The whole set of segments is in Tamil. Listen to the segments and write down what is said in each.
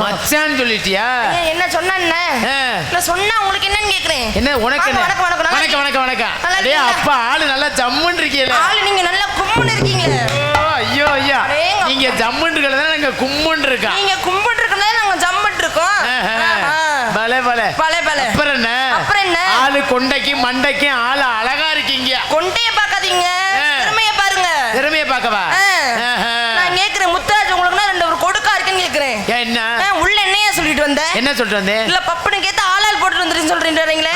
மச்சான் சொல்லிட்டியா? என்ன சொன்னா நான் சொன்னா உங்களுக்கு என்னன்னு கேக்குறேன். என்ன உனக்கு என்ன? வணக்கம் வணக்கம் வணக்கம் வணக்கம் வணக்கம். டேய் அப்பா ஆளு நல்லா ஜம்முன்னு இருக்கீல. ஆளு நீங்க நல்லா கும்முன்னு இருக்கீங்க. ஐயோ ஐயா. நீங்க ஜம்முன்னு இருக்கறதா நாங்க கும்முன்னு இருக்கோம். நீங்க கும்முன்னு இருக்கறதா நாங்க ஜம்முன்னு இருக்கோம். பலே பலே. பலே பலே. அப்புறம் என்ன? அப்புறம் என்ன? ஆளு கொண்டைக்கு மண்டைக்கு ஆளு அழகா இருக்கீங்க. கொண்டைய பார்க்காதீங்க. திறமைய பாருங்க. திறமைய பார்க்கவா? நான் கேக்குறேன் முத்துராஜ் உங்களுக்கு ரெண்டு ஒரு கொடுக்கா இருக்குன்னு கேக்குறேன். என்ன? உள்ள என்னையா சொல்லிட்டு வந்த? என்ன சொல்லிட்டு வந்தே? இல்ல பப்புன்னு கேட்டா ஆளால் போட்டு வந்துறீங்க சொல்றீங்களே.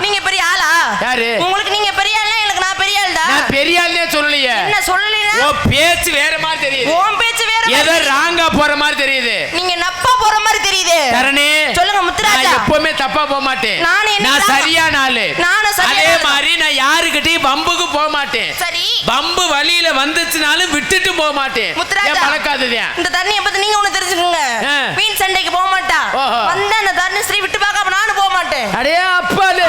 நீங்க பெரிய ஆளா? யாரு? உங்களுக்கு நீங்க பெரிய ஆளா எனக்கு நான் பெரிய ஆள்டா. நான் பெரிய ஆளே சொல்லலையே. என்ன சொல்லலைனா? ஓ பேச்சு வேற மாதிரி தெரியுது. உன் பேச்சு வேற மாதிரி. ஏதோ ராங்கா போற மாதிரி தெரியுது. நீங்க நப்பா போற மாதிரி தெரியுது. தரணி சொல்லுங்க முத்துராஜா. நான் எப்பவுமே தப்பா போக மாட்டேன். நான் சரியான ஆளு. அதே மாதிரி நான் யாருக்கிட்டயும் பம்புக்கு போக மாட்டேன். சரி. பம்பு வழியில வந்துச்சுனாலும் விட்டுட்டு போக மாட்டேன். முத்துராஜா பழக்காததான். இந்த தண்ணியை பத்தி நீங்க ஒண்ணு தெரிஞ்சுக்கங்க. வீண் சண்டைக்கு போக மாட்டா. வந்த அந்த தண்ணி ஸ்ரீ விட்டு பார்க்காம நானும் போக மாட்டேன். அடே அப்பாலே.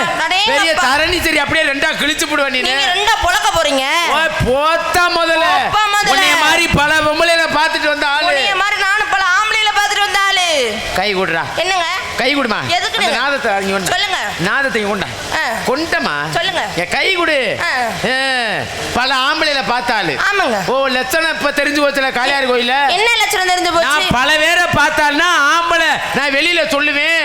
பெரிய தரணி சரி அப்படியே ரெண்டா கிழிச்சு போடுவ நீ. நீங்க ரெண்டா பொளக்க போறீங்க. ஓய் போத்தா முதல்ல. உன்னைய மாதிரி பல பொம்பளையில பாத்துட்டு வந்த ஆளு. உன்னைய மாதிரி நானும் பல ஆம்பளையில பாத்துட்டு வந்த ஆளு. கை குடுறா. என்னங்க? கை குடுமா. எதுக்கு நீங்க நாதத்தை அங்க கொண்டு. சொல்லுங்க. நாதத்தை கொண்டா. கொண்டமா. சொல்லுங்க. கை குடு. பல ஆம்பளையில பார்த்தாலு. ஆமாங்க. ஓ லட்சணம் இப்ப தெரிஞ்சு போச்சுல காளியார் கோயில்ல. என்ன லட்சணம் தெரிஞ்சு போச்சு? நான் பல பேரை பார்த்தால்னா ஆம்பளை நான் வெளியில சொல்லுவேன்.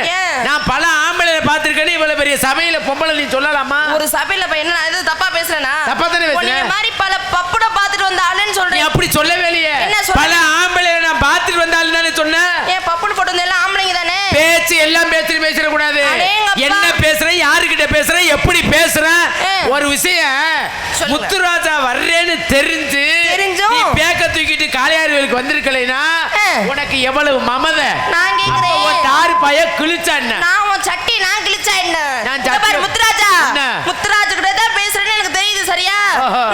நான் பல ஆம்பளையில பார்த்திருக்கேன்னு இவ்வளவு பெரிய சபையில பொம்பளை நீ சொல்லலாமா? ஒரு சபையில என்ன இது தப்பா பேசுறேனா? தப்பா தானே பேசுறேன். உன்னை மாதிரி பல பப்புட பார்த்துட்டு வந்த ஆளுன்னு சொல்றேன். நீ அப்படி சொல்லவே இல்லையே. பல ஆம்பளையில நான் பார்த்துட்டு வந்த ஆளு தானே சொன்னேன். ஏன் பப்புடு போட்டு வந்த எல்லாம் ஆம்பளைங்க தானே? பேச்சு எல்லாம் பேச கூடாது. என்ன பேசுறேன் யாருக்கிட்ட பேசுறேன் எப்படி பேசுறேன் ஒரு விஷயம் முத்துராஜா வர்றேன்னு தெரிஞ்சும் நீ பேக்க தூக்கிட்டு காளியார் கோயிலுக்கு வந்திருக்கலைனா உனக்கு எவ்வளவு மமதை. நான் கேக்குறேன் ஒரு தார் பைய கிழிச்சா என்ன? நான் உன் சட்டி நான் கிழிச்சா என்ன? நான் பாரு முத்துராஜா முத்துராஜ் கிட்ட தான் பேசுறேன்னு எனக்கு தெரியுது சரியா?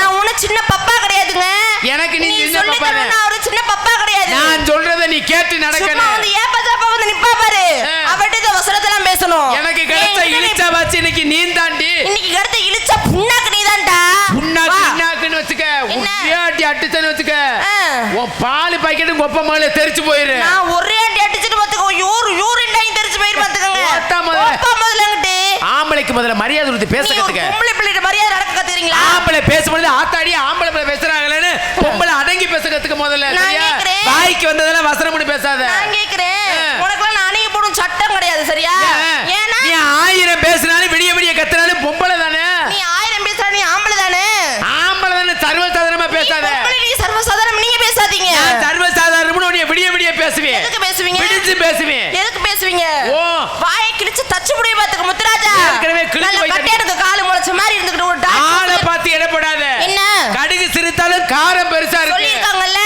நான் உன சின்ன பப்பா கிடையாதுங்க. எனக்கு நீ சின்ன பப்பா. நான் ஒரு சின்ன பப்பா கிடையாது. நான் சொல்றத நீ கேட்டு நடக்கணும். சும்மா வந்து ஏப்பா வந்து நிப்பா பாரு. அவட்ட வசனத்தெல்லாம் பேசணும். எனக்கு கிடைச்ச இழிச்சா வச்சு இன்னைக்கு நீ தாண்டி. இன்னைக்கு கிடைச்ச இழிச்ச புண்ணாக்கு நீ தான்டா. புண்ணாக்குன்னு வச்சுக்க. ஒரே அடிச்சன்னு வச்சுக்க. உன் பால் பாக்கெட் கொப்ப மேல தெரிச்சு போயிரு. நான் ஒரே அடி அடிச்சிட்டு பாத்துக்கோ. யூரின் டைம் தெரிச்சு போயிரு பாத்துக்கங்க. ஒப்ப முதல்லங்கட்டி. ஆம்பளைக்கு முதல்ல மரியாதை கொடுத்து பேச கத்துக்க. பொம்பளை பிள்ளைகிட்ட மரியாதை நடக்க கத்துறீங்களா? ஆம்பளை பேசும்போது ஆத்தாடி ஆம்பளை பிள்ளை பேசுறாங்களேன்னு பொம்பளை அடங்கி பேச கத்துக்க முதல்ல. சரியா? வாய்க்கு வந்ததெல்லாம் வசனம் பண்ணி பேசாத. நான் கேக்குறேன். உனக்குலாம் நான் அணைய போடும் சட்டம் கிடையாது சரியா? ஏன்னா நீ 1000 பேசினாலும் விடிய விடிய கத்துனாலும் பொம்பளை தானே. நீ 1000 பேசினா நீ ஆம்பளை தானே. ஆம்பளை தானே. சர்வசாதாரணமா பேசாத. நீ சர்வசாதாரணம் நீங்க பேசாதீங்க. நான் சர்வசாதாரணம்னு நீ விடிய விடிய பேசுவேன். எதுக்கு பேசுவீங்க? விடிஞ்சு பேசுவேன். எதுக்கு பேசுவீங்க? ஓ வாயை கிழிச்சு தச்சு முடிய பாத்துக்க முத்துராஜா. ஏற்கனவே கிழிச்சு போய் கட்டையடுக்கு கால் முளைச்ச மாதிரி இருந்துக்கிட்டு ஒரு ஆளை பார்த்து எடப்படாத. என்ன? கடுகு சிறுத்தாலும் காரம் பெருசா இருக்கு. சொல்லிருக்காங்கல்ல.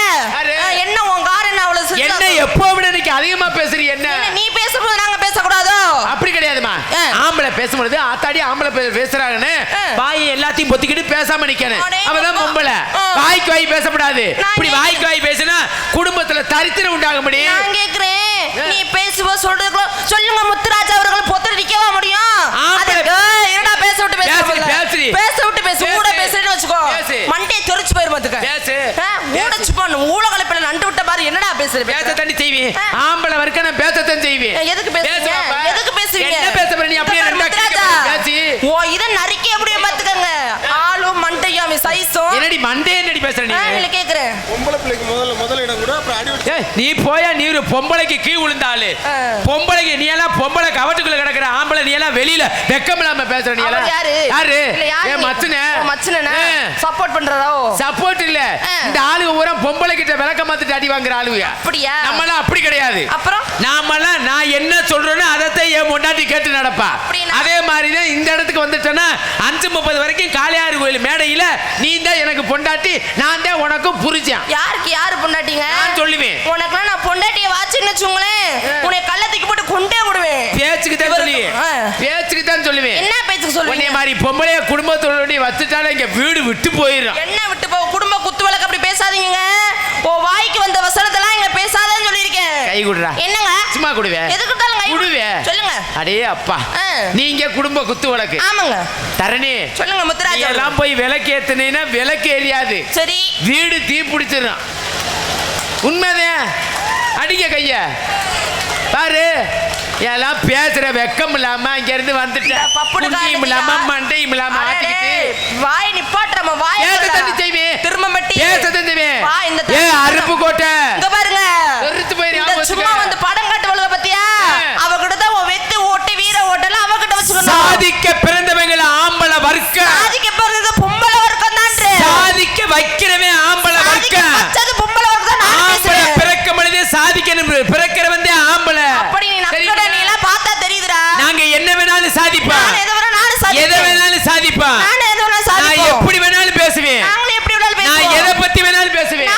என்ன உன் காரம் என்ன அவ்வளவு சிறுசா? என்ன எப்போ விட இன்னைக்கு அதிகமா பேசுறீ என்ன? நீ பேசும்போது நாங்க பேசக்கூடாதோ? அப்படி கிடையாதுமா. ஆம்பளை பேசும்போது ஆத்தாடி ஆம்பளை பேசுறாங்கன்னு வாயை எல்லாத்தையும் பொத்திக்கிட்டு பேசாம நிக்கணும். அவதான் பொம்பளை. வாய்க்கு வாய் பேசக்கூடாது. இப்படி வாய்க்கு வாய் பேசினா குடும்பத்துல தரித்திரம் உண்டாக முடியும். நான் கேக்குறேன் நீ பேசுவ சொல்றதுக்கு சொல்லுங்க முத்துராஜா அவர்கள் பொத்தல நிக்கவா முடியும்? என்னடா பேச விட்டு பேச விட்டு பேசு கூட பேசுறேன்னு வச்சுக்கோ. மண்டே தெரிச்சு போயிரு பாத்துக்க. பேசு ஊடச்சு போன் ஊளகலப்பல நண்டு விட்ட பாரு என்னடா பேசுற? பேச தண்ணி செய்வேன். ஆம்பளை வர்க்க நான் பேசத்தான் செய்வேன். எதுக்கு பேசுவீங்க? எதுக்கு பேசுவீங்க? என்ன பேச போற நீ அப்படியே ரெண்டா பேசி. ஓ இத நரிக்கே அப்படியே பாத்துக்கங்க. ஆளும் மண்டையும் அவன் சைஸும். என்னடி மண்டே என்னடி பேசுற நீ? நான் கேக்குறேன். பொம்பளை பிள்ளைக்கு முதல்ல இடம் கூட அப்புறம் அடி விட்டு. நீ போயா நீ ஒரு பொம்பளைக்கு கீ விழுந்தாளு. பொம்பளைக்கு நீ எல்லாம் பொம்பளை கவட்டுக்குள்ள கிடக்குற ஆம்பளை நீ எல்லாம் வெளியில வெக்கம் இல்லாம பேசுற நீ எல்லாம். யாரு? ஏ மச்சனே. மச்சனே சப்போர்ட் பண்றதோ? சப்போர்ட் இல்ல. இந்த ஆளுங்க பூரா பொம்பளை கிட்ட விளக்க மாத்திட்டு அடி வாங்குற ஆளுங்க. அப்படியா? நம்மலாம் அப்படி கிடையாது. அப்புறம் நாமெல்லாம் நான் என்ன சொல்றேனோ அதத்தை என் பொண்டாட்டி கேட்டு நடப்பா. அதே மாதிரி தான் இந்த இடத்துக்கு வந்துட்டேன்னா 5:30 வரைக்கும் காளியார் கோயில் மேடையில நீ தான் எனக்கு பொண்டாட்டி நான் தான் உனக்கு புரிஞ்சேன். யாருக்கு யாரு பொண்டாட்டிங்க? நான் சொல்லுவேன். உனக்குலாம் நான் பொண்டாட்டியை வாச்சின்னு வச்சுங்களேன் உன்னை கள்ளத்துக்கு போட்டு கொண்டே விடுவேன். பேச்சுக்கு தான் சொல்லுவேன். பேச்சுக்கு தான் சொல்லுவேன். என்ன பேச்சுக்கு சொல்லுவீங்க? உன்னை மாதிரி பொம்பளைய குடும்பத்தோட நீ வச்சுட்டாலும் இங்க வீடு விட்டு போயிடும். என்ன விட்டு போ? குடும்ப குத்து வழக்கு அப்படி பேசாதீங்க. ஓ வாய்க்கு வந்த வசனத்தெல்லாம் இங்க பேசாதேன்னு சொல்லிருக்கேன். கை குடுறா. என்னங்க? சும்மா குடுவே. எதுக்கு கொடுத்தாலும் கை குடுவே. சொல்லுங்க. அடே அப்பா நீங்க குடும்ப குத்து வழக்கு. ஆமாங்க. தரணி சொல்லுங்க முத்துராஜா. எல்லாம் போய் விளக்கு ஏத்துனீனா விளக்கு எரியாது. சரி. வீடு தீ பிடிச்சிடும். உண்மைதான். அடிக்க கைய. பாரு எல்லாம் பேசுற வெக்கம் இல்லாம இங்க இருந்து வந்துட்டேன். புண்ணியம் இல்லாம மண்டையும் இல்லாம ஆட்டிக்கிட்டு வாய் நிப்பாட்டுறமா வாய் பேசத்தன்னு செய்வேன். திரும்ப மட்டி பேசத்தன்னு செய்வேன். இந்த அருப்பு கோட்டை இங்க பாருங்க. வெறுத்து போயிரு. சும்மா வந்து படம் காட்டுவளுக பத்தியா? அவகிட்ட தான் வெத்து ஓட்டு வீர ஓட்டலாம் அவகிட்ட வச்சுக்கணும். சாதிக்க பிறந்தவங்க ஆம்பள வர்க்க. சாதிக்க பிறந்தது பொம்பளை வர்க்கம் தான். சாதிக்க வைக்கிறவன் ஆம்பள வர்க்க. அது பொம்பளை வர்க்கம் தான். ஆம்பள பிறக்க பொழுதே சாதிக்கணும். பிறக்கிறவன் தான் ஆம்பள. அப்படி நீ நக்கட நீ எல்லாம் பார்த்தா தெரியுதுடா. நாங்க என்ன வேணாலும் சாதிப்பா. எதை வேணாலும் சாதிப்பா. நான் எப்படி வேணாலும் பேசுவேன். நான் எதை பத்தி வேணாலும் பேசுவேன்.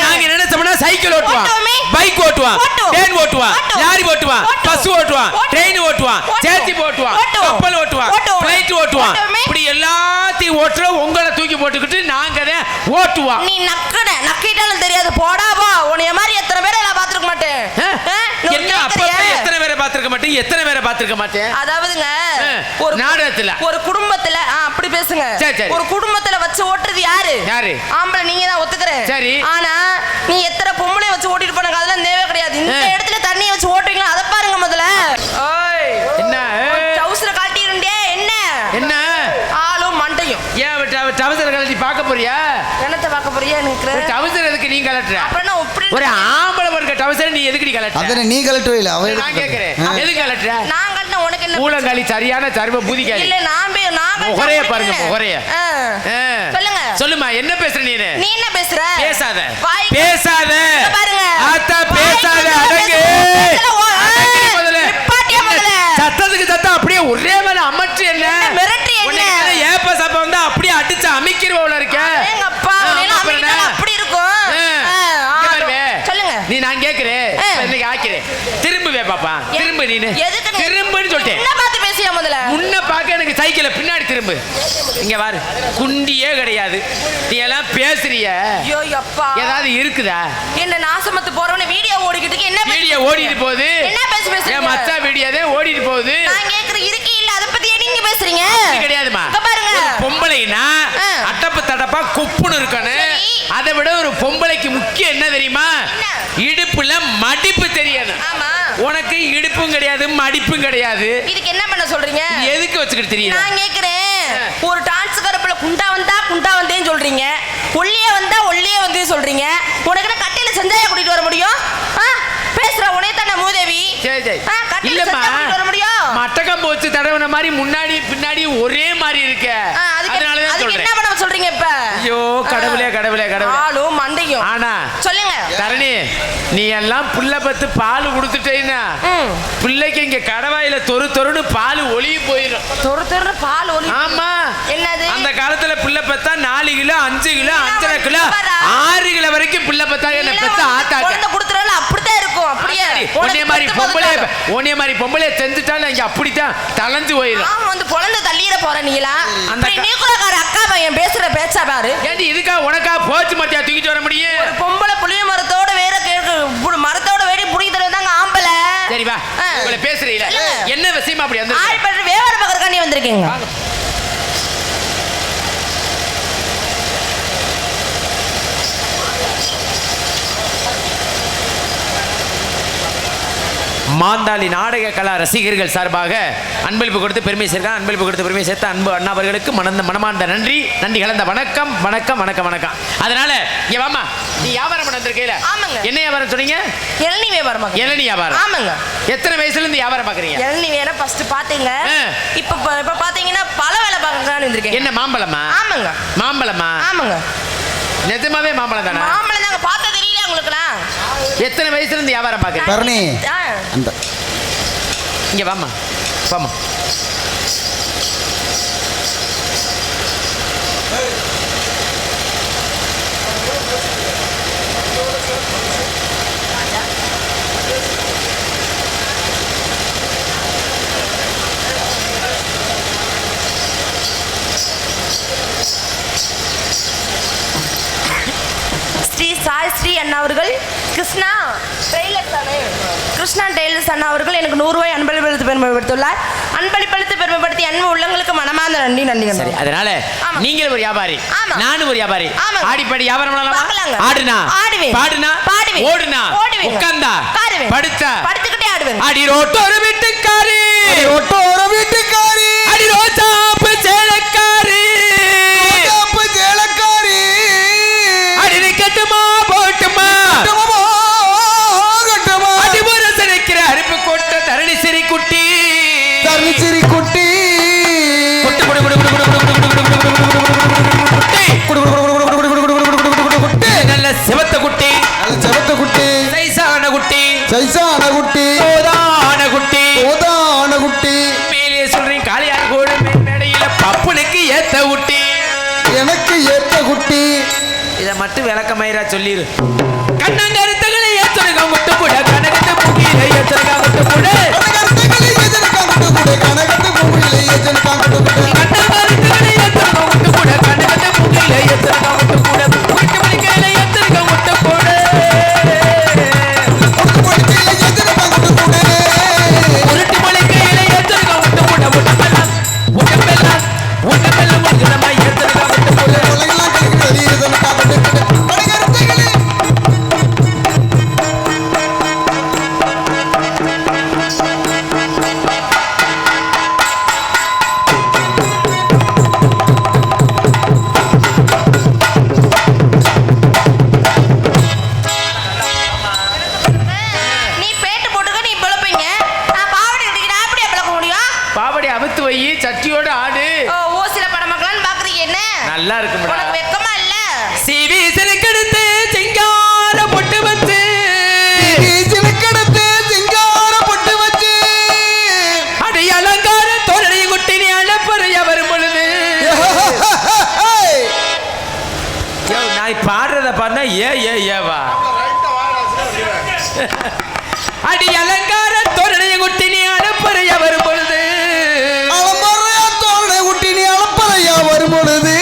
நாங்க நினைச்சோம்னா சைக்கிள் ஓட்டுவான், பைக் ஓட்டுவான், ட்ரெயின் ஓட்டுவான், லாரி ஓட்டுவான், பஸ் ஓட்டுவான், ட்ரெயின் ஓட்டுவான், சேத்தி ஓட்டுவான், கப்பல் ஓட்டுவான், பிளைட் ஓட்டுவான். இப்படி எல்லாத்தையும் ஓட்டுற உங்களை தூக்கி போட்டுக்கிட்டு நாங்க தான் ஓட்டுவான். நீ நக்கிட்டாலும் தெரியாது போடா போ. உன்னைய மாதிரி எத்தனை பேரை நான் பாத்துக்க மாட்டேன். என்ன அப்பப்ப எத்தனை பேரை பாத்துக்க மாட்டேன், எத்தனை பேரை பாத்துக்க மாட்டேன். அதாவதுங்க ஒரு நாடகத்துல ஒரு குடும்பத்துல அப்படி பேசுங்க. ஒரு குடும்பத்துல வச்சு ஓட்டுறது யாரு? ஆம்பளை நீங்க தான் ஒத்துக்கிறேன். சரி. ஆனா நீ எத்தனை பொம்பளை வச்சு ஓட்டிட்டு போனாங்க அதெல்லாம் தேவை கிடையாது. இந்த இடத்துல தண்ணியை வச்சு ஓட்டுவீங்களா அதை பாருங்க முதல்ல. என்ன டவுசரை காட்டிருந்தே என்ன என்ன ஆளும் மண்டையும். ஏன் டவுசர் கலட்டி பார்க்க போறியா? என்னத்தை பார்க்க போறியா? எனக்கு டவுசர் எதுக்கு நீ கலட்டுற? அப்புறம் ஒரு ஆம்பளை ஒரு டவுசர் நீ எதுக்கு கலட்டுற? அதனை நீ கலட்டவே இல்ல. அவ நான் கேக்குறேன் எதுக்கு கலட்டுற? நான் கலட்ட உனக்கு என்ன? மூலங்காலி சரியான சர்வ பூதிகாலி. இல்ல நான் முகரைய பாருங்க முகரைய. சொல்லுங்க. சொல்லுமா என்ன பேசுற நீ? நீ என்ன பேசுற? பேசாத பேசாத பாருங்க. ஆத்தா பேசாத அடங்கு. சத்தத்துக்கு சத்தம் அப்படியே ஒரே மேல அமர்ச்சி என்ன மிரட்டி என்ன ஏப்ப சப்ப வந்து அப்படியே அடிச்சு அமைக்கிறவோல இருக்க. எங்கப்பா அப்படி இருக்கும். சொல்லுங்க. நீ நான் கேக்குறேன் இன்னைக்கு ஆக்கிறேன். திரும்புவே பாப்பா. திரும்ப நீனு திரும்புன்னு சொல்லிட்டேன். என்ன பார்த்து பேசியா முதல்ல? முன்ன பாக்க எனக்கு சைக்கிள பின்னாடி திரும்பு. இங்க பாரு குண்டியே கிடையாது. நீ எல்லாம் பேசுறிய. ஐயோ அப்பா ஏதாவது இருக்குதா? என்ன நாசமத்து போறவன வீடியோ ஓடிக்கிட்டு என்ன வீடியோ ஓடிட்டு போகுது. என்ன பேசுறீங்க? ஏன் மச்சா வீடியோதே ஓடிட்டு போகுது. நான் கேக்குற இருக்கே இல்ல அத பத்தி நீங்க பேசுறீங்க. கிடையாதுமா. பாருங்க பொம்பளைனா அட்டப்பு தடப்பா குப்புன்னு இருக்கணும். அதை விட ஒரு பொம்பளைக்கு முக்கியம் என்ன தெரியுமா? இடுப்புல மடிப்பு தெரியணும். ஆமா. உனக்கு இடுப்பும் கிடையாது மடிப்பும் கிடையாது. இதுக்கு என்ன பண்ண சொல்றீங்க? எதுக்கு வச்சுக்கிட்டு தெரியல? நான் கேக்குறேன் ஒரு டான்ஸ் கரப்புல குண்டா வந்தேன்னு சொல்றீங்க. ஒல்லியே வந்தே சொல்றீங்க. உனக்கு என்ன கட்டையில செஞ்சாயா கூட்டிட்டு வர முடியும்? பேசுற உனே தான மூதேவி. சரி இல்லம்மா வர முடியும். மட்டகம் போச்சு தடவன மாதிரி முன்னாடி பின்னாடி ஒரே மாதிரி இருக்க. அதனால தான் சொல்றேன். என்ன பண்ண சொல்றீங்க இப்ப? ஐயோ கடவுளே கடவுளே கடவுளே. ஆளும் மண்டையும். ஆனா சொல்லுங்க தரணி நீ எல்லாம் புள்ள பத்து பால் குடுத்துட்டேன்னா பிள்ளைக்கு இங்க கடவாயில தொறுன்னு பால் ஒளியும் போயிடும். தொறு பால் ஒளி. ஆமா. என்னது? அந்த காலத்துல பிள்ளை பத்தா 4 கிலோ 5 கிலோ 5.5 கிலோ 6 கிலோ வரைக்கும் பிள்ளை பத்தா என்ன பெத்த ஆத்தாக்க. குழந்தை குடுத்துறல அப்படிதான் இருக்கும். அப்படியே உன்னைய மாதிரி பொம்பளை செஞ்சுட்டாலும் இங்க அப்படித்தான் தளஞ்சு போயிடும். ஆமா வந்து குழந்தை தள்ளிட போற நீங்களா? நீ கூட அக்கா பையன் பேசுற பேச்சா பாரு. ஏண்டி இதுக்கா உனக்கா போச்சு மத்தியா தூக்கிட்டு வர முடியும்? ஒரு பொம்பளை புளிய மரத்தோட வேற மரத்தோட வேடி புடிக்க தருவதாங்க ஆம்பளை. சரி வா உங்களை பேசுறீல என்ன விஷயமா அப்படி வந்து ஆள் பண்ற வியாபாரம் பார்க்கறக்கா நீ வந்திருக்கீங்க. மாந்தாளி நாடக கலா ரசிகர்கள் சார்பாக அன்பளிப்பு கொடுத்து பெருமை சேர்க்க அன்பளிப்பு கொடுத்து பெருமை சேர்த்த அன்பு அண்ணா அவர்களுக்கு மனமார்ந்த நன்றி கலந்த வணக்கம் வணக்கம் வணக்கம் வணக்கம். அதனால இங்க வாமா நீ வியாபாரம் பண்ண வந்திருக்கீல? ஆமாங்க. என்ன வியாபாரம் சொன்னீங்க? இளநீ வியாபாரம். இளநீ வியாபாரம். ஆமாங்க. எத்தனை வயசுல இருந்து வியாபாரம் பாக்குறீங்க? இளநீ வேற ஃபர்ஸ்ட் பாத்தீங்க. இப்ப பாத்தீங்கன்னா பல வேலை பார்க்கறான்னு வந்திருக்கேன். என்ன மாம்பழமா? ஆமாங்க. மாம்பழமா? ஆமாங்க. நிஜமாவே மாம்பழம் தானா? மாம்பழம் தாங்க. பார்த்தா தெரியல உங்களுக்குலாம்? எத்தனை வயசுல இருந்து வியாபாரம் பாக்குறீங்க? பரணி அந்த இங்க வாமா வாமா. ஸ்ரீ சாய் ஸ்ரீ அண்ணா அவர்கள் கிருஷ்ணா ட்ரெயிலர் தானே கிருஷ்ணா டெய்லர்ஸ் அண்ணா அவர்கள் எனக்கு 100 ரூபாய் அன்பளிப்பளித்து பெருமைப்படுத்தியுள்ளார். அன்பளிப்பளித்து பெருமைப்படுத்தி அன்பு உள்ளங்களுக்கு மனமார்ந்த நன்றி நன்றி. சரி, அதனால நீங்கள் ஒரு வியாபாரி, நானும் ஒரு வியாபாரி. ஆடிப்பாடி வியாபாரம் பண்ணலாமா? ஆடுனா ஆடுவேன், பாடுனா பாடுவேன், ஓடுனா உட்கார்ந்தா உட்காருவேன், படுத்தா படுத்துக்கிட்டே ஆடுவேன். அடி ரோட்டோர வீட்டுக்காரி, ஒட்டோர வீட்டுக்காரி, அடி ரோசாப்பு சேலக்காரி, ரோசாப்பு சேலக்காரி, அடி நிக்கட்டுமா போட்டுமா, கட்டமா அடி முரசு நிக்கிற அருப்பு கொட்ட தரணி சிறி குட்டி, தர்ணிச்சிரி குட்டி, குட்டு குடு குடு குடு குடு குடு குடு குடு குடு குடு குட்டி, நல்ல சிவத்த குட்டி, நல்ல செவத்த குட்டி, சைசான குட்டி, சைசான குட்டி, சோதான குட்டி, ஓதான குட்டி, மேலே சொல்றேன் காளியார் கோடு மேடையில பப்புனுக்கு ஏத்த குட்டி, எனக்கு ஏத்த குட்டி. இத மட்டும் விளக்கமயிரா சொல்லிரு. கண்ணங்கருத்தகளை ஏத்துறங்க முட்டு கூட கனகத்து பூக்கியில ஏத்துறங்க முட்டு கூட, கனகத்தகளி எஜனக்கா குட்டு குடு, கனகத்து பூமியிலே எஜனக்கா குட்டு குடு, கண்ணங்கருத்தகளை ஏத்துறங்க முட்டு கூட கனகத்து பூக்கியில ஏத்துறங்க முட்டு கூட, முட்டு மணிக்கையில ஏத்துறங்க முட்டு கூட, குட்டு குடிக்கையிலே எஜனக்கா குட்டு குடு, உருட்டு மணிக்கையில ஏத்துறங்க முட்டு கூட, உடம்பெல்லாம் உடம்பெல்லாம் உடம்பெல்லாம் முழுதுமா ஏத்துறங்க முட்டு கூட. உலகெல்லாம் கலக்குது எஜனக்கா குட்டு குடு, கனகத்தகளி. நீ பேட்டு போட்டுக்க, நீ பிளப்பீங்க. நான் பாவாடை கட்டிக்கிறேன், அப்படியே பிளக்க முடியும்? பாவடி அவுத்து வை, சட்டியோட ஆடு. ஓசில படம் பார்க்கலான்னு பாக்குறீங்க என்ன? நல்லா இருக்கும் உனக்கு வெக்கமா இல்ல? சிவி சிறுக்கெடுத்து சிங்கார பொட்டு வச்சு, ஜிலுக்கெடுத்து சிங்கார பொட்டு வச்சு, அடி அலங்கார தோரணி குட்டி நீ அழப்பறைய வரும் பொழுது, யோ, நான் பாடுறத பாருனா ஏவா, அடி அலங்கார தோரணி குட்டி நீ அழப்பறைய வரும் பொழுது, அலம்பறையா தோரணை குட்டி நீ அளப்பறையா வரும் பொழுது,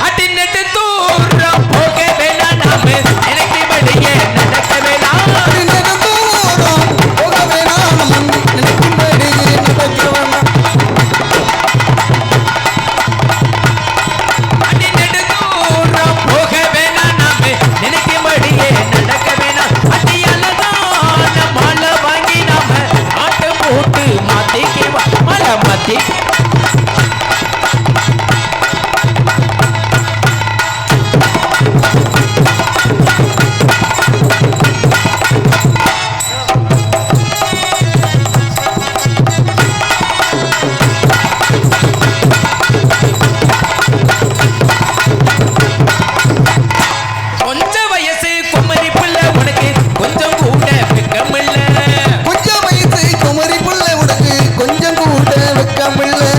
அடி நெட்டு தூரம் போக வேணாம் நாம எனக்கு வழியே நடக்க வேணாம், நெடுந்தூரம் போக வேணாம் நினைக்கும்படி நடக்க வேணாம். அடி நெடு தூரம் போக வேணாம் நாம நினைக்கும் வழியே நடக்க வேணாம், அடி அழகான மாலை வாங்கி நாம ஆட்ட போட்டு மாத்திக்கு மலை மாத்தி கொஞ்ச வயசு குமரி புள்ள உனக்கு கொஞ்சம் கூட வெக்கமில்ல, கொஞ்சம் வயசு குமரி புள்ள உனக்கு கொஞ்சம் கூட வெக்கமில்லை,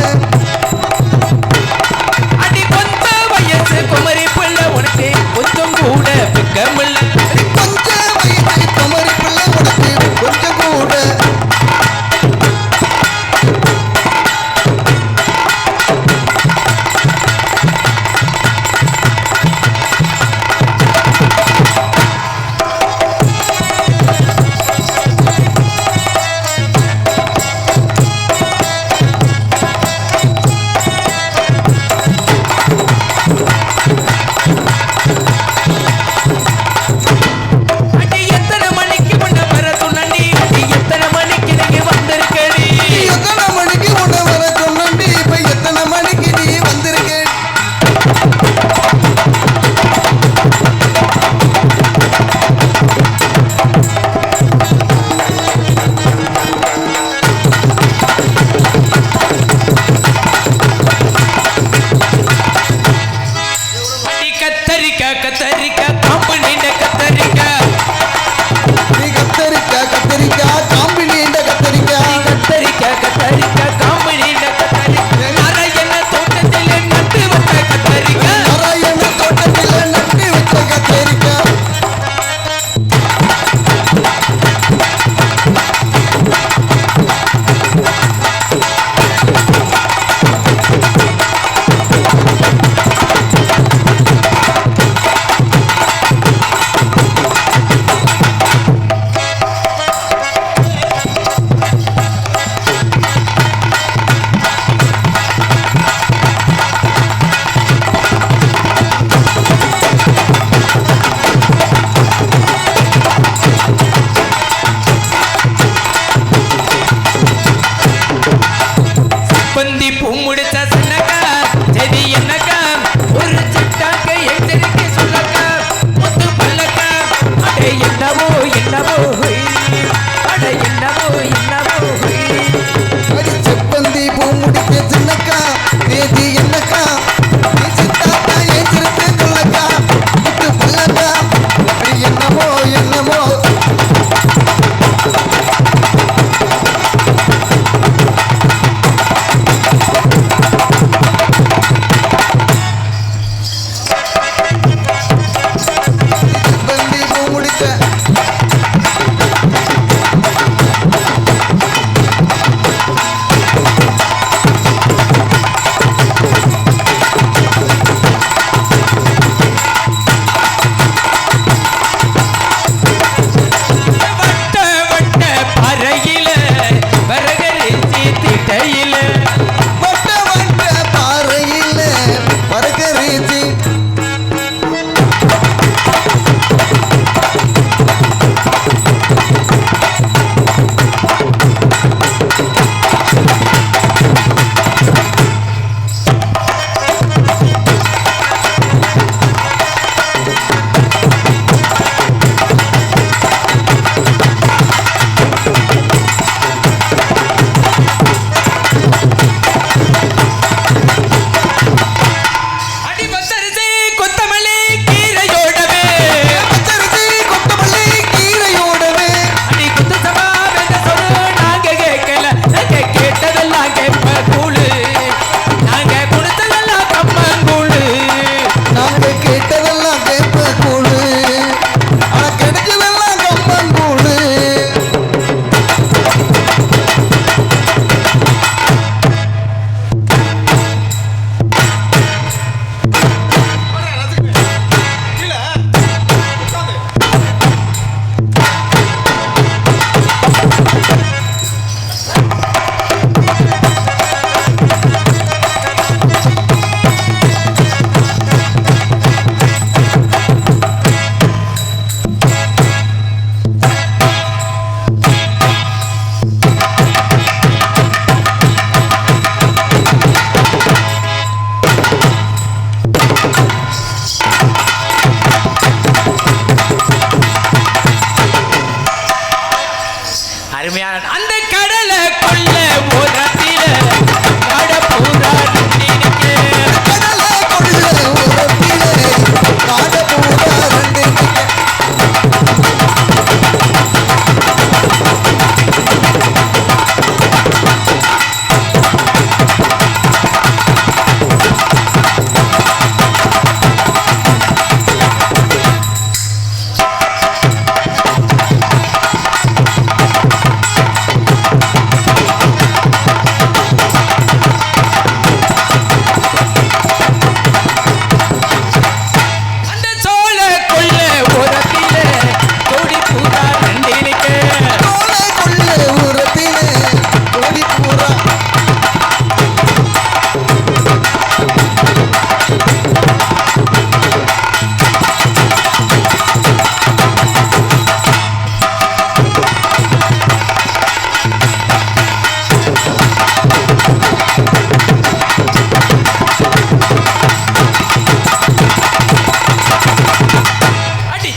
அருமையான அந்த கடலை கொள்ள ஓரத்தில கடப்பூரா நினைக்க கடலை கொள்ள ஓரத்திலே காடப்பூரா நினைக்க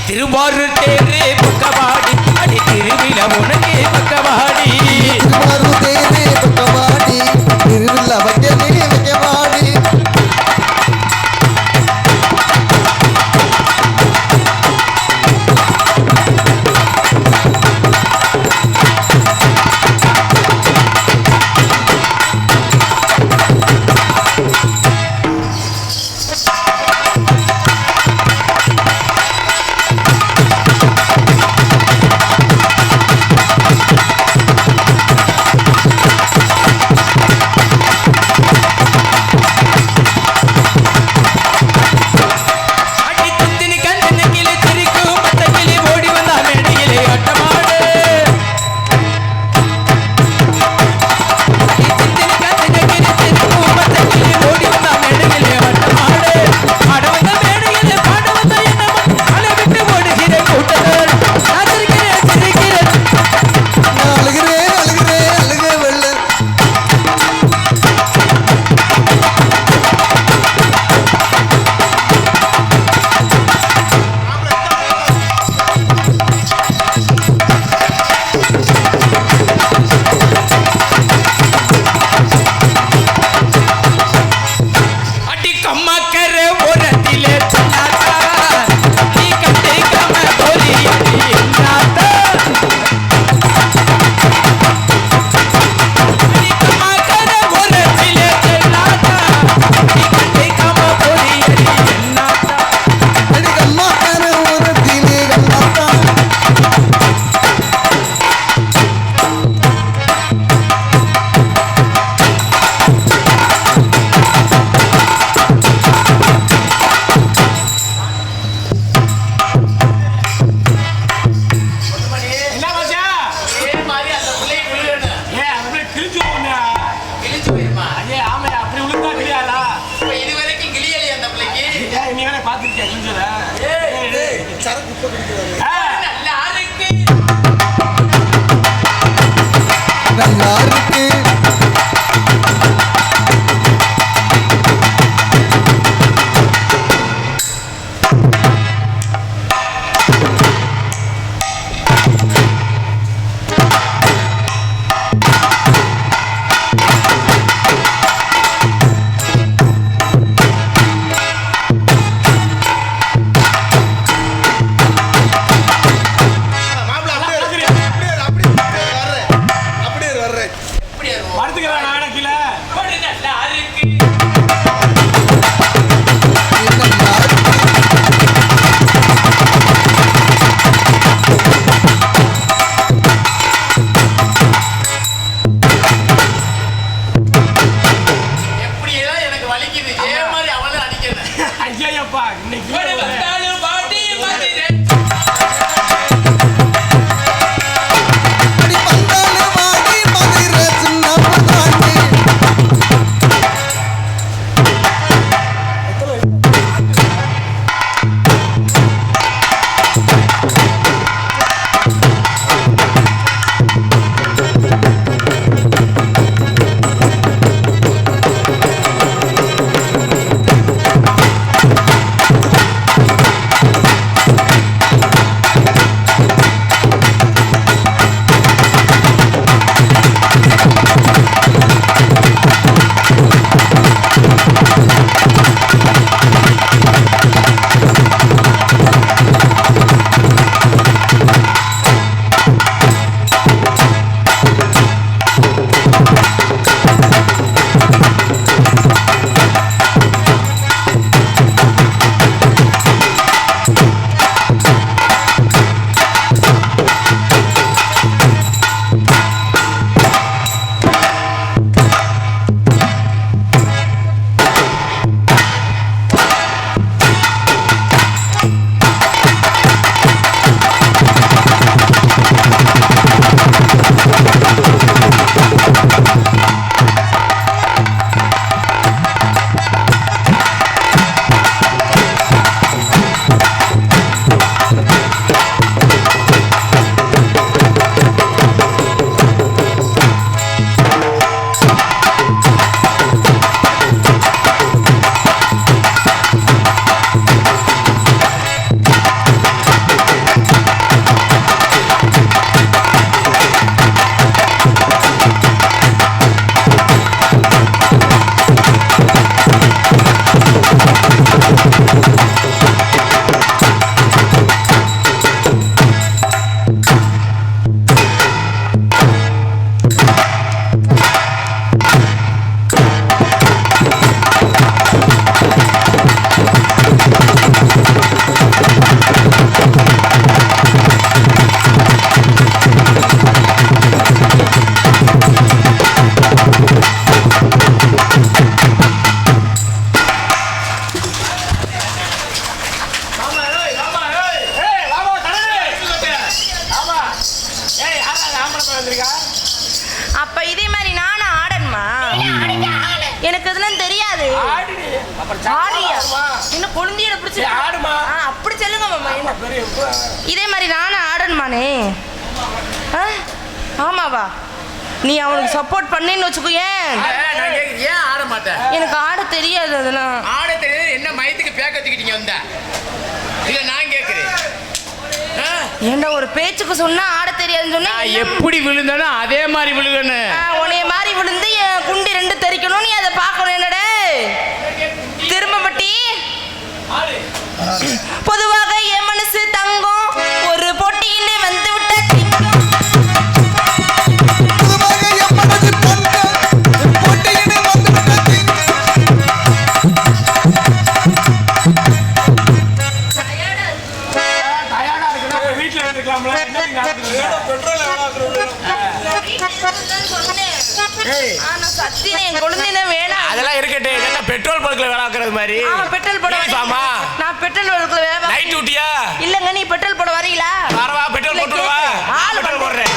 திருவாரூர் தேரே பக்கவாடி அடி திருவிழா உனக்கே பக்கவாடி திருவாரூர் தேரே பக்கவாடி திருவிழா வைக்கவே வைக்கவாடி அடி பந்தாலு வாடி மதுரை சின்ன அப்ப இதே மாதிரி நானும் ஆடணுமா? எனக்கு இதெல்லாம் தெரியாது. ஆடியா? இன்னும் குழந்தையில பிடிச்சி ஆடுமா? அப்படி சொல்லுங்க மாமா. இதே மாதிரி நானும் ஆடணுமானே? ஆமாவா? நீ அவனுக்கு சப்போர்ட் பண்ணேன்னு வச்சுக்கோ. ஏன் ஆட மாட்டேன்? எனக்கு ஆட தெரியாது. அதெல்லாம் ஆட தெரியாது. என்ன மயத்துக்கு பேக்கத்துக்கிட்டீங்க வந்த? இல்ல நான் கேக்குறேன். ஏண்டா ஒரு பேச்சுக்கு சொன்னா ஆட தெரியாதுன்னு சொன்னா எப்படி விழுந்தானோ அதே மாதிரி விழுகணும். உன்னைய மாதிரி விழுந்து என் குண்டி 2 தெரிக்கணும். நீ அதை பார்க்கணும். என்னடே திரும்பப்பட்டி பொதுவாக என் மனசு தங்கம் ஒரு போட்டியிலே வந்து விட்ட அதெல்லாம் இருக்கட்டும். பெட்ரோல் பல்க்ல வேலை ஆக்குறது மாதிரி. பெட்ரோல் போட நான் பெட்ரோல் பல்க்ல வேலை. நைட் டியூட்டியா? இல்லங்க, நீ பெட்ரோல் போட வரீங்களா? வரவா? பெட்ரோல் போட்டுவா. பெட்ரோல் போடுறேன்.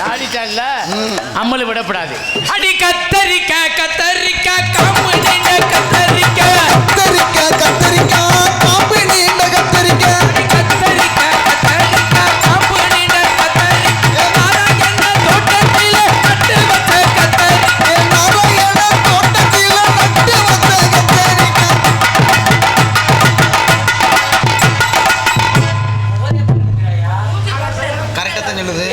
ஆடிட்டான்ல அம்மளு விடப்படாது. அடி கத்தரிக்கா கத்தரிக்கா காம்பு நீண்ட கத்தரிக்கா கத்தரிக்கா கத்தரிக்கா காம்பு நீண்ட கத்தரிக்கா கத்தரிக்கா கத்தரிக்கா காம்பு நீண்ட கத்தரிக்கா நாராயண தோட்டத்திலே நட்டு வச்ச கத்தரிக்கா நாராயண தோட்டத்திலே நட்டு வச்ச கத்தரிக்கா. கரெக்டா தான் சொல்லுது.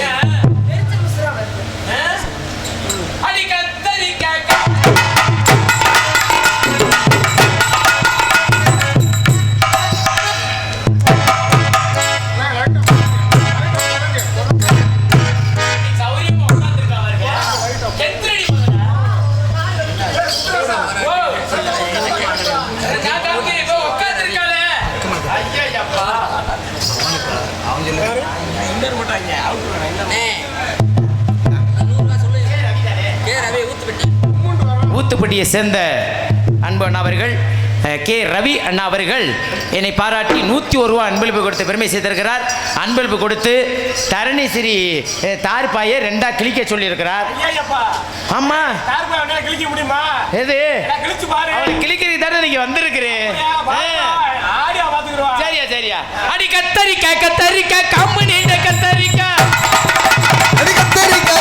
ஊத்துப்பட்டியை சேர்ந்த அன்பு அண்ணா அவர்கள் கே ரவி அண்ணா அவர்கள் என்னை பாராட்டி 101 ரூபா அன்பளிப்பு கொடுத்து பெருமை சேர்த்திருக்கிறார். அன்பளிப்பு கொடுத்து தரணிஸ்ரீ தார்பாயை 2ஆ கிழிக்க சொல்லியிருக்கிறார். ஆமா கிழிக்க முடியுமா? எது கிழிச்சு பாரு. கிழிக்கிறதுக்கு தானே நீங்க வந்திருக்கிறேன். சரியா சரியா. அடி கத்தரிக்கா கத்தரிக்கா கம்பெனி கத்தரிக்கா அடி கத்தரிக்கா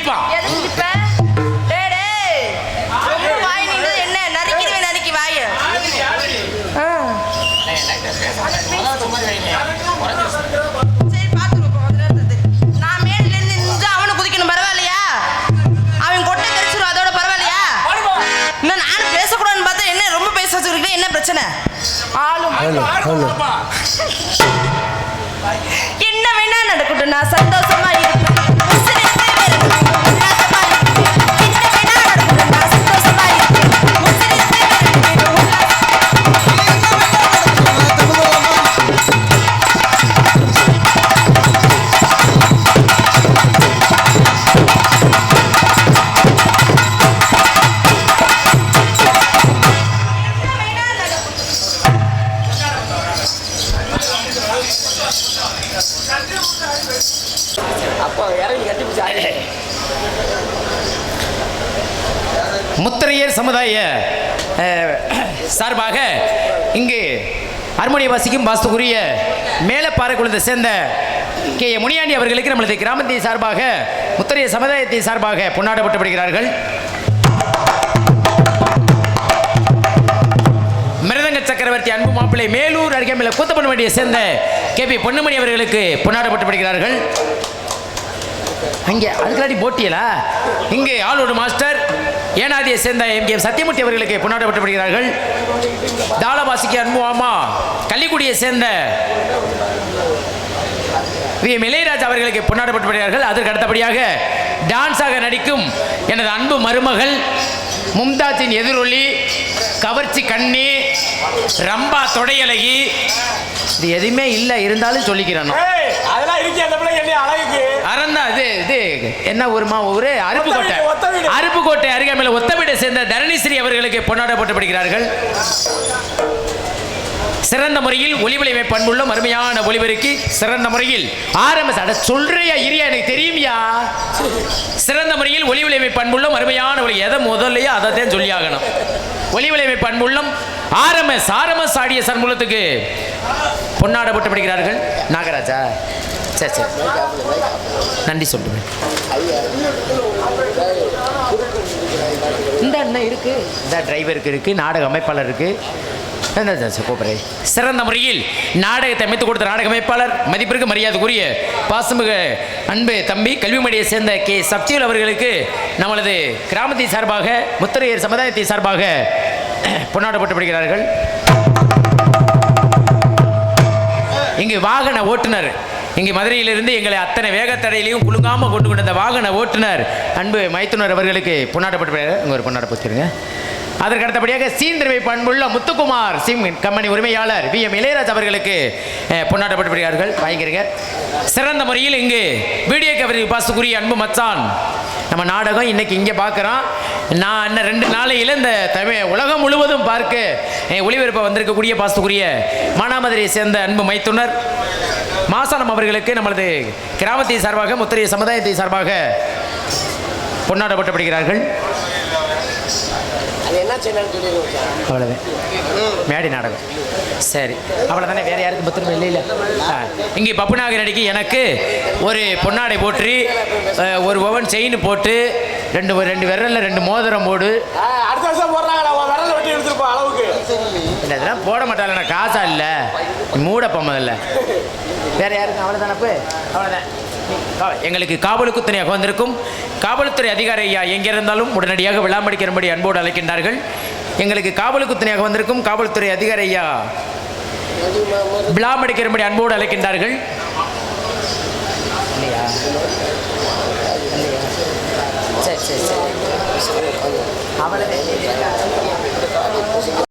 சிரிப்பான். எதுக்கு சிரிப்ப? டேய் டேய். ரொம்ப வாய் நீண்டு என்ன நறுக்கிடுவேன் நறுக்கி வாய. சரி பாத்துருவோம் கொஞ்ச நேரத்துக்கு. நான் மேடையில இருந்து நின்று அவனை குதிக்கணும் பரவாயில்லையா? அவன் கொட்டை கடிச்சிரும் அதோட பரவாயில்லையா? இன்னும் நானும் பேசக்கூடாதுன்னு பார்த்தா என்ன ரொம்ப பேச வச்சுருக்கேன் என்ன பிரச்சனை? ஆளும் என்ன வேணா நடக்கட்டும் நான் சந்தோஷமா இருப்பேன். உசிரிட்டே இருக்கணும், உல்லாசமா இருப்பேன். என்ன வேணா நடக்கட்டும் நான் சந்தோஷமா இருப்பேன். உசிரிட்டே இருக்கணும், முத்திரையர் சமுதாய சார்பாக இங்கு ஹார்மோனிய வாசிக்கும் வாஸ்துக்குரிய மேலப்பாறை குழுந்தை சேர்ந்த கே முனியாண்டி அவர்களுக்கு நம்மளது கிராமத்தின் சார்பாக முத்திரையர் சமுதாயத்தின் சார்பாக கொண்டாடப்பட்டுப்படுகிறார்கள். மிருதங்க சக்கரவர்த்தி அன்பு மாப்பிள்ளை மேலூர் அருகேமில் கூத்தப்பண்ணுமடியை சேர்ந்த கே.பி. பொன்னுமணி அவர்களுக்கு கொண்டாடப்பட்டுப்படுகிறார்கள். அங்கே அதுக்காடி போட்டியலா இங்கே ஆளோடு மாஸ்டர் ஏனாதியை சேர்ந்த எம்.கே. சத்தியமூர்த்தி அவர்களுக்கு கொண்டாடப்பட்டுப்படுகிறார்கள். தாளவாசிக்கு அன்பு ஆமா கள்ளிக்குடியை சேர்ந்த வி.எம். இளையராஜா அவர்களுக்கு கொண்டாடப்பட்டுப்படுகிறார்கள். அதற்கு அடுத்தபடியாக டான்ஸாக நடிக்கும் எனது அன்பு மருமகள் மும்தாஜின் எதிரொலி கவர்ச்சி கண்ணி ரம்பா தொடையலகி இது எதுவுமே இல்லை இருந்தாலும் சொல்லிக்கிறேன். அதெல்லாம் இருக்கு அந்த பிள்ளை என்ன அழகுக்கு அறந்தா இது என்ன ஊருமா ஊரு அருப்புக்கோட்டை அருகாமையில் ஒத்தவீடை சேர்ந்த தரணிஸ்ரீ அவர்களுக்கு கொண்டாடப்பட்டுப்படுகிறார்கள். சிறந்த முறையில் ஒளிவிளைவை பண்புள்ள அருமையான ஒளிபெருக்கி சிறந்த முறையில் ஆரம்ப சொல்றியா இரியா எனக்கு தெரியுமியா சிறந்த முறையில் ஒளிவிளைவை பண்புள்ள அருமையான ஒளி எதை முதல்லையோ அதை தான் சொல்லி ஆகணும். ஒளிவிளைவை பண்புள்ளம் சாரம சாடிய சண்முகத்துக்கு கொண்டாடப்பட்டுப்படுகிறார்கள். நாகராஜா சரி சரி நன்றி சொல்லுவேன். இந்த அண்ணன் இருக்கு இந்த டிரைவருக்கு இருக்கு நாடக அமைப்பாளர் இருக்கு சிறந்த முறையில் நாடகத்தை அமைத்துக் கொடுத்த நாடக அமைப்பாளர் மதிப்பிற்கு மரியாதைக்குரிய பாசமிகு அன்பு தம்பி கல்விமடியை சேர்ந்த கே. சப்தியுல் அவர்களுக்கு நம்மளது கிராமத்தின் சார்பாக முத்திரையர் சமுதாயத்தின் சார்பாக கொண்டாடப்பட்டுப்படுகிறார்கள். இங்கு வாகன ஓட்டுநர் இங்கு மதுரையிலிருந்து எங்களை அத்தனை வேகத்தடையிலையும் குலுங்காமல் கொண்டு கொண்ட வாகன ஓட்டுநர் அன்பு மைத்துனர் அவர்களுக்கு கொண்டாடப்பட்டு இங்கே ஒரு கொண்டாட போச்சுருங்க. அதற்கு அடுத்தபடியாக சீந்திரவை பண்புள்ள முத்துக்குமார் சிம் கம்பெனி உரிமையாளர் வி.எம். இளையராஜ் அவர்களுக்கு கொண்டாடப்பட்டுப்படுகிறார்கள். வாங்கிக்கிறீங்க. சிறந்த முறையில் இங்கு வீடியோ கவரேஜ் பாசுக்குரிய அன்பு மச்சான் நம்ம நாடகம் இன்னைக்கு இங்கே பார்க்குறோம். நான் இன்னும் 2 நாளையில் இந்த உலகம் முழுவதும் பார்க்க ஒளிபரப்ப வந்திருக்கக்கூடிய பாசுக்குரிய மானாமதுரையை சேர்ந்த அன்பு மைத்துனர் மாசானம் அவர்களுக்கு நமது கிராமத்தின் சார்பாக முத்திரைய சமுதாயத்தின் சார்பாக கொண்டாடப்பட்டுப்படுகிறார்கள். அவ்வளோதான் மேடை நாடகம் சரி அவ்வளோதானே வேறு யாருக்கும் பத்திரமா இல்லை இல்லை. இங்கே பப்புநாகர் அடிக்கு எனக்கு ஒரு பொன்னாடை போட்டு ஒரு ஓவன் செயின் போட்டு ரெண்டு விரலில் 2 மோதிரம் போடு அடுத்த வருஷம் போடுறாங்க விரல் வெட்டி எடுத்துருப்போம் அளவுக்கு இல்லை இதெல்லாம் போட மாட்டாள் நான் காசா இல்லை மூடப்ப முதல்ல வேறு யாருக்கும் அவ்வளோதானப்பு அவ்வளோதான். எங்களுக்கு காவலுக்கு துணையாக வந்திருக்கும் காவல்துறை அதிகாரி ஐயா எங்கிருந்தாலும் உடனடியாக விழாமடிக்கிறபடி அன்போடு அழைக்கின்றார்கள். எங்களுக்கு காவலுக்கு துணையாக வந்திருக்கும் காவல்துறை அதிகாரி ஐயா விழாமடிக்கிறபடி அன்போடு அழைக்கின்றார்கள்.